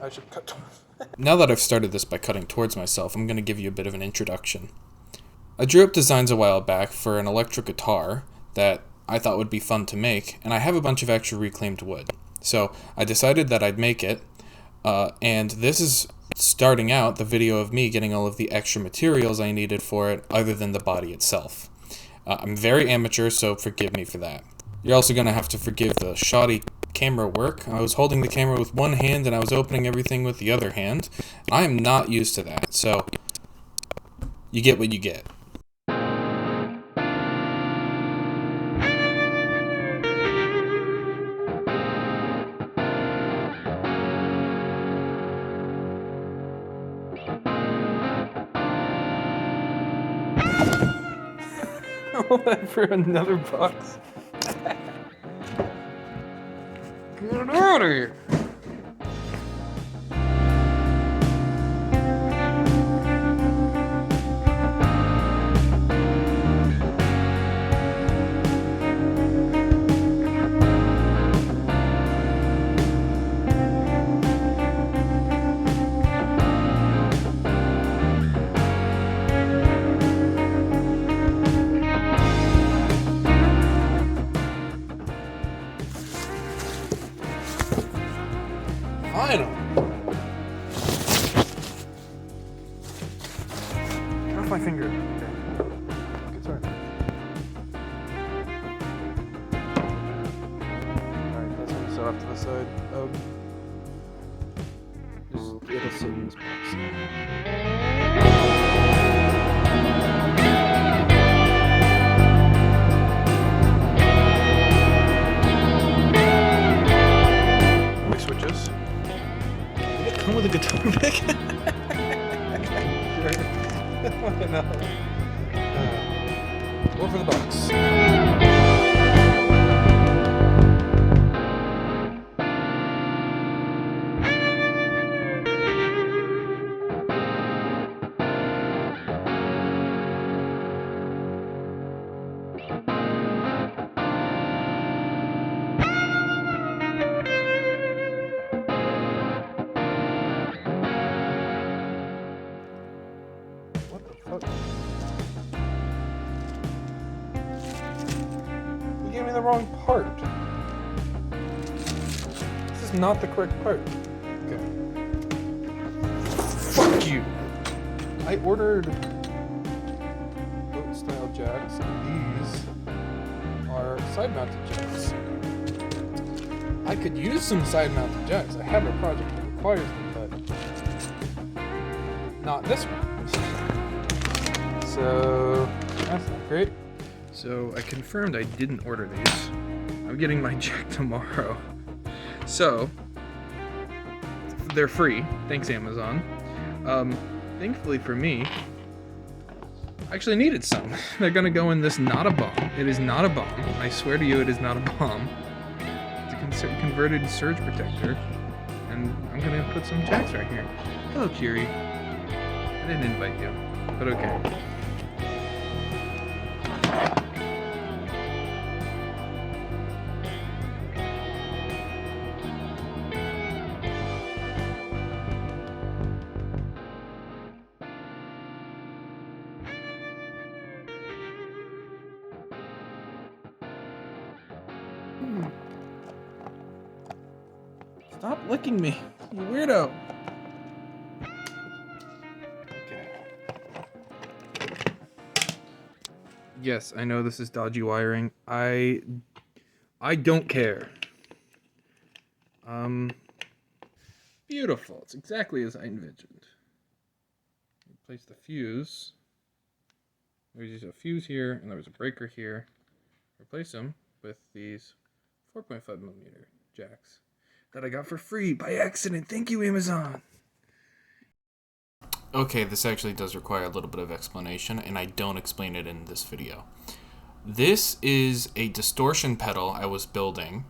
I should cut. Now that I've started this by cutting towards myself, I'm going to give you a bit of an introduction. I drew up designs a while back for an electric guitar that I thought would be fun to make, and I have a bunch of extra reclaimed wood. So I decided that I'd make it, and this is starting out the video of me getting all of the extra materials I needed for it other than the body itself. I'm very amateur, so forgive me for that. You're also going to have to forgive the shoddy camera work. I was holding the camera with one hand and I was opening everything with the other hand. I am not used to that, so you get what you get. For another box. Get out of here. Final. Get off my finger. Okay. Good start. Alright, that's gonna set off to the side. It'll sit in this box. Switches. Did it come with a guitar pick? Sure. Why not? Go for the box. What the fuck? You gave me the wrong part. This is not the correct part. Okay. Fuck you! I ordered boat style jacks, and these are side mounted jacks. I could use some side mounted jacks. I have a project that requires them, but not this one. So that's not great. So I confirmed I didn't order these. I'm getting my jack tomorrow. So they're free. Thanks, Amazon. Thankfully for me, I actually needed some. They're gonna go in this not a bomb. It is not a bomb. I swear to you, it is not a bomb. It's a converted surge protector. And I'm gonna put some jacks right here. Hello, Curie. I didn't invite you, but okay. Stop licking me, you weirdo. Okay. Yes, I know this is dodgy wiring. I don't care. Beautiful. It's exactly as I envisioned. Replace the fuse. There's a fuse here, and there was a breaker here. Replace them with these 4.5mm jacks that I got for free by accident. Thank you, Amazon. Okay, this actually does require a little bit of explanation, and I don't explain it in this video. This is a distortion pedal I was building.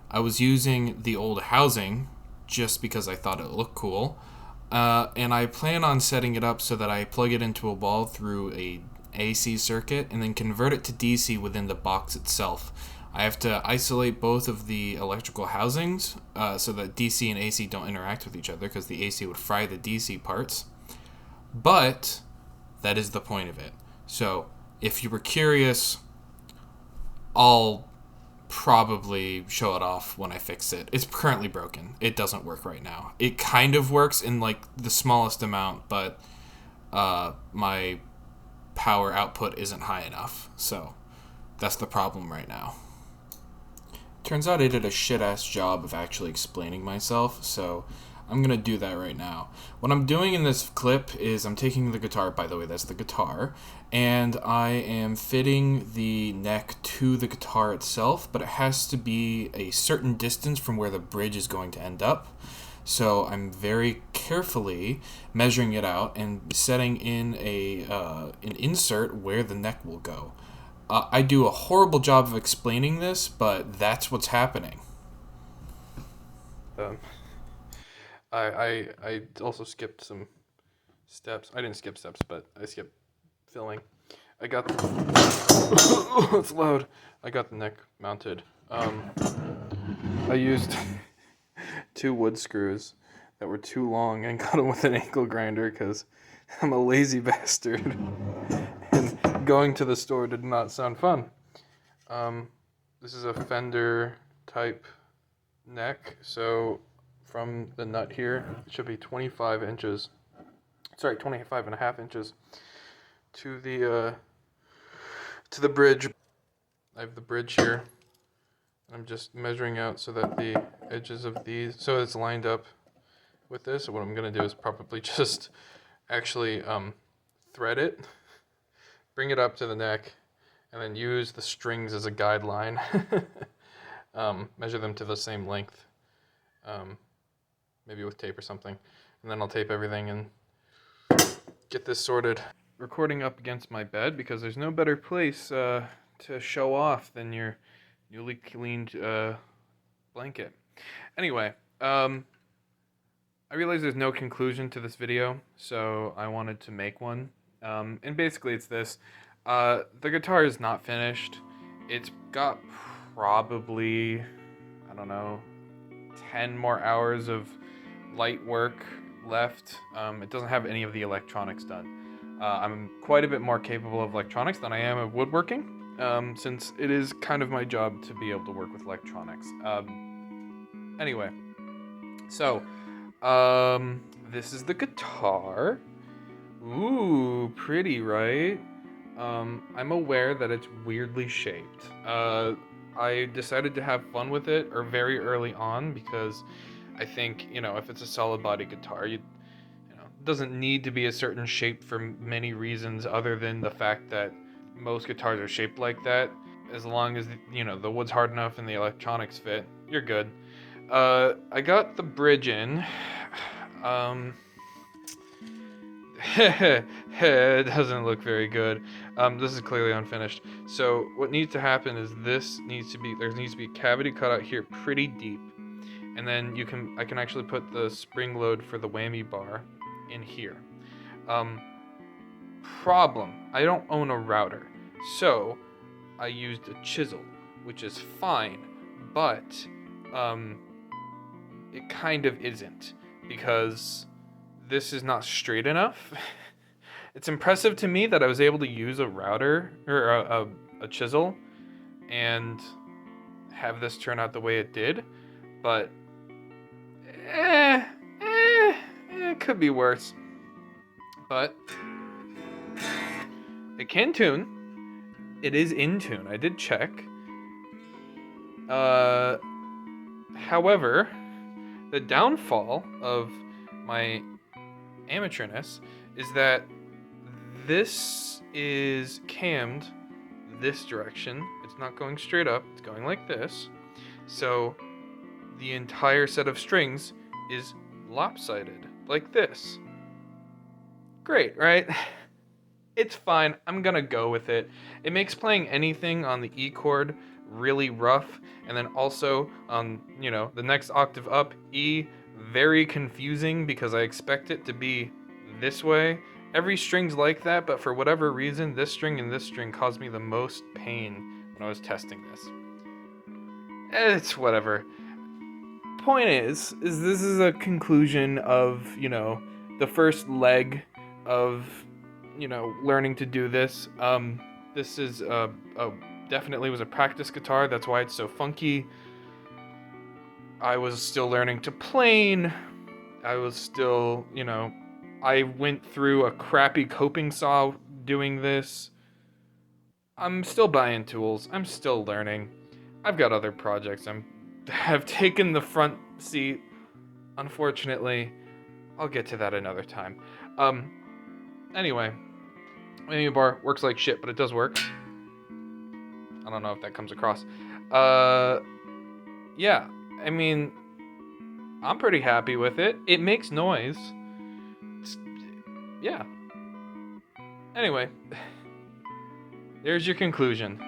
I was using the old housing just because I thought it looked cool, and I plan on setting it up so that I plug it into a wall through a AC circuit and then convert it to DC within the box itself. I have to isolate both of the electrical housings so that DC and AC don't interact with each other, because the AC would fry the DC parts. But that is the point of it. So if you were curious, I'll probably show it off when I fix it. It's currently broken. It doesn't work right now. It kind of works in like the smallest amount, but my power output isn't high enough. So that's the problem right now. Turns out I did a shit-ass job of actually explaining myself, so I'm going to do that right now. What I'm doing in this clip is I'm taking the guitar, by the way, that's the guitar, and I am fitting the neck to the guitar itself, but it has to be a certain distance from where the bridge is going to end up. So I'm very carefully measuring it out and setting in an insert where the neck will go. I do a horrible job of explaining this, but that's what's happening. I also skipped some steps. I didn't skip steps, but I skipped filling. I got it's loud. I got the neck mounted. I used 2 wood screws that were too long and got them with an angle grinder because I'm a lazy bastard. And going to the store did not sound fun. This is a Fender type neck, so from the nut here, it should be 25 inches. Sorry, 25 and a half inches to the bridge. I have the bridge here. I'm just measuring out so that the edges of these, so it's lined up with this. So what I'm gonna do is probably just actually thread it, bring it up to the neck, and then use the strings as a guideline. Measure them to the same length, maybe with tape or something, and then I'll tape everything and get this sorted. Recording up against my bed because there's no better place to show off than your newly cleaned blanket. Anyway, I realize there's no conclusion to this video, so I wanted to make one. And basically it's this. The guitar is not finished. It's got probably, I don't know, 10 more hours of light work left. It doesn't have any of the electronics done. I'm quite a bit more capable of electronics than I am of woodworking, since it is kind of my job to be able to work with electronics. Anyway, so this is the guitar. Ooh, pretty, right? I'm aware that it's weirdly shaped. I decided to have fun with it very early on because I think, if it's a solid body guitar, it doesn't need to be a certain shape for many reasons other than the fact that most guitars are shaped like that. As long as, the wood's hard enough and the electronics fit, you're good. I got the bridge in. It doesn't look very good. This is clearly unfinished. So what needs to happen is there needs to be a cavity cut out here pretty deep, and then I can actually put the spring load for the whammy bar in here. Problem, I don't own a router, so I used a chisel, which is fine, but it kind of isn't, because this is not straight enough. It's impressive to me that I was able to use a router or a chisel and have this turn out the way it did, but it could be worse. But it can tune. It is in tune. I did check. However, the downfall of my amateurness is that this is cammed this direction. It's not going straight up. It's going like this. So the entire set of strings is lopsided like this. Great, right? It's fine. I'm gonna go with it. It makes playing anything on the E chord really rough, and then also on, the next octave up, E, very confusing because I expect it to be this way. Every string's like that, but for whatever reason, this string and this string caused me the most pain when I was testing this. It's whatever. Point is this is a conclusion of, the first leg of, learning to do this. This is definitely was a practice guitar. That's why it's so funky. I was still learning to plane. I was still, I went through a crappy coping saw doing this. I'm still buying tools. I'm still learning. I've got other projects have taken the front seat. Unfortunately, I'll get to that another time. Anyway, Mini Bar works like shit, but it does work. I don't know if that comes across. Yeah, I mean, I'm pretty happy with it. It makes noise. Yeah. Anyway, there's your conclusion.